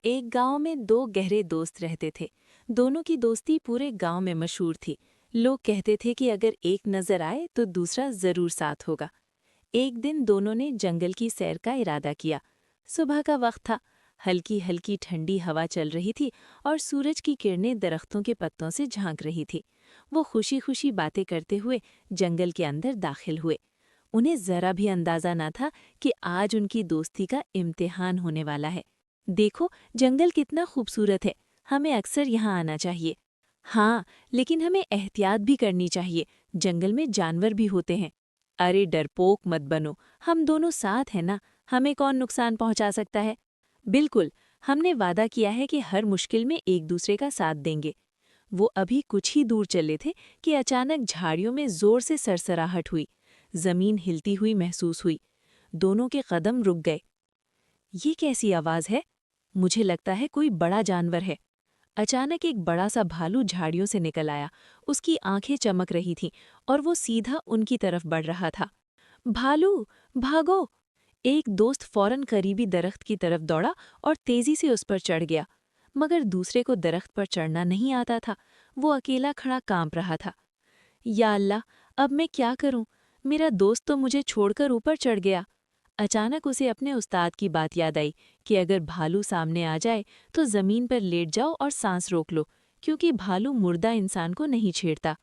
ایک گاؤں میں دو گہرے دوست رہتے تھے۔ دونوں کی دوستی پورے گاؤں میں مشہور تھی۔ لوگ کہتے تھے کہ اگر ایک نظر آئے تو دوسرا ضرور ساتھ ہوگا۔ ایک دن دونوں نے جنگل کی سیر کا ارادہ کیا۔ صبح کا وقت تھا، ہلکی ہلکی ٹھنڈی ہوا چل رہی تھی اور سورج کی کرنیں درختوں کے پتوں سے جھانک رہی تھی۔ وہ خوشی خوشی باتیں کرتے ہوئے جنگل کے اندر داخل ہوئے۔ انہیں ذرا بھی اندازہ نہ تھا کہ آج ان کی دوستی کا امتحان ہونے والا ہے۔ دیکھو جنگل کتنا خوبصورت ہے، ہمیں اکثر یہاں آنا چاہیے۔ ہاں، لیکن ہمیں احتیاط بھی کرنی چاہیے، جنگل میں جانور بھی ہوتے ہیں۔ ارے ڈرپوک مت بنو، ہم دونوں ساتھ ہیں نا، ہمیں کون نقصان پہنچا سکتا ہے؟ بالکل، ہم نے وعدہ کیا ہے کہ ہر مشکل میں ایک دوسرے کا ساتھ دیں گے۔ وہ ابھی کچھ ہی دور چلے تھے کہ اچانک جھاڑیوں میں زور سے سرسراہٹ ہوئی، زمین ہلتی ہوئی محسوس ہوئی۔ دونوں کے قدم رک گئے۔ یہ کیسی آواز ہے؟ مجھے لگتا ہے کوئی بڑا جانور ہے۔ اچانک ایک بڑا سا بھالو جھاڑیوں سے نکل آیا، اس کی آنکھیں چمک رہی تھیں اور وہ سیدھا ان کی طرف بڑھ رہا تھا۔ بھالو، بھاگو! ایک دوست فوراً قریبی درخت کی طرف دوڑا اور تیزی سے اس پر چڑھ گیا، مگر دوسرے کو درخت پر چڑھنا نہیں آتا تھا۔ وہ اکیلا کھڑا کانپ رہا تھا۔ یا اللہ، اب میں کیا کروں؟ میرا دوست تو مجھے چھوڑ کر اوپر چڑھ گیا۔ اچانک اسے اپنے استاد کی بات یاد آئی کہ اگر بھالو سامنے آ جائے تو زمین پر لیٹ جاؤ اور سانس روک لو، کیونکہ بھالو مردہ انسان کو نہیں چھیڑتا۔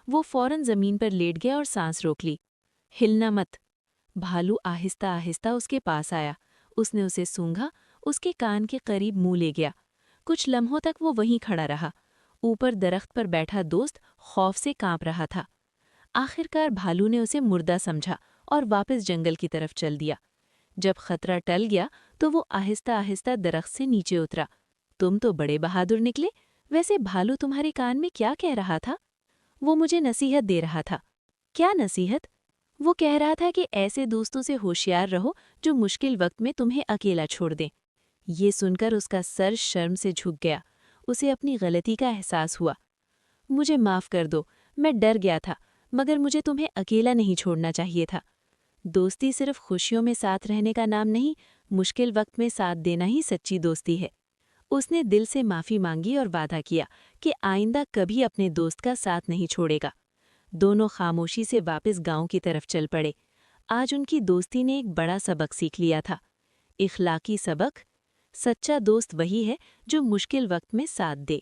وہ فوراً زمین پر لیٹ گیا اور سانس روک لی۔ ہلنا مت۔ بھالو آہستہ آہستہ اس کے پاس آیا۔ اس نے اسے سونگھا، اس کے کان کے قریب منہ لے گیا۔ کچھ لمحوں تک وہ وہیں کھڑا رہا۔ اوپر درخت پر بیٹھا دوست خوف سے کانپ رہا تھا۔ آخرکار بھالو نے اسے مردہ سمجھا اور واپس جنگل کی طرف چل دیا۔ جب خطرہ ٹل گیا تو وہ آہستہ آہستہ درخت سے نیچے اترا۔ تم تو بڑے بہادر نکلے، ویسے بھالو تمہارے کان میں کیا کہہ رہا تھا؟ وہ مجھے نصیحت دے رہا تھا۔ کیا نصیحت؟ وہ کہہ رہا تھا کہ ایسے دوستوں سے ہوشیار رہو جو مشکل وقت میں تمہیں اکیلا چھوڑ دیں۔ یہ سن کر اس کا سر شرم سے جھک گیا۔ اسے اپنی غلطی کا احساس ہوا۔ مجھے معاف کر دو، میں ڈر گیا تھا، مگر مجھے تمہیں اکیلا نہیں چھوڑنا چاہیے تھا۔ دوستی صرف خوشیوں میں ساتھ رہنے کا نام نہیں، مشکل وقت میں ساتھ دینا ہی سچی دوستی ہے۔ اس نے دل سے معافی مانگی اور وعدہ کیا کہ آئندہ کبھی اپنے دوست کا ساتھ نہیں چھوڑے گا۔ دونوں خاموشی سے واپس گاؤں کی طرف چل پڑے۔ آج ان کی دوستی نے ایک بڑا سبق سیکھ لیا تھا۔ اخلاقی سبق: سچا دوست وہی ہے جو مشکل وقت میں ساتھ دے۔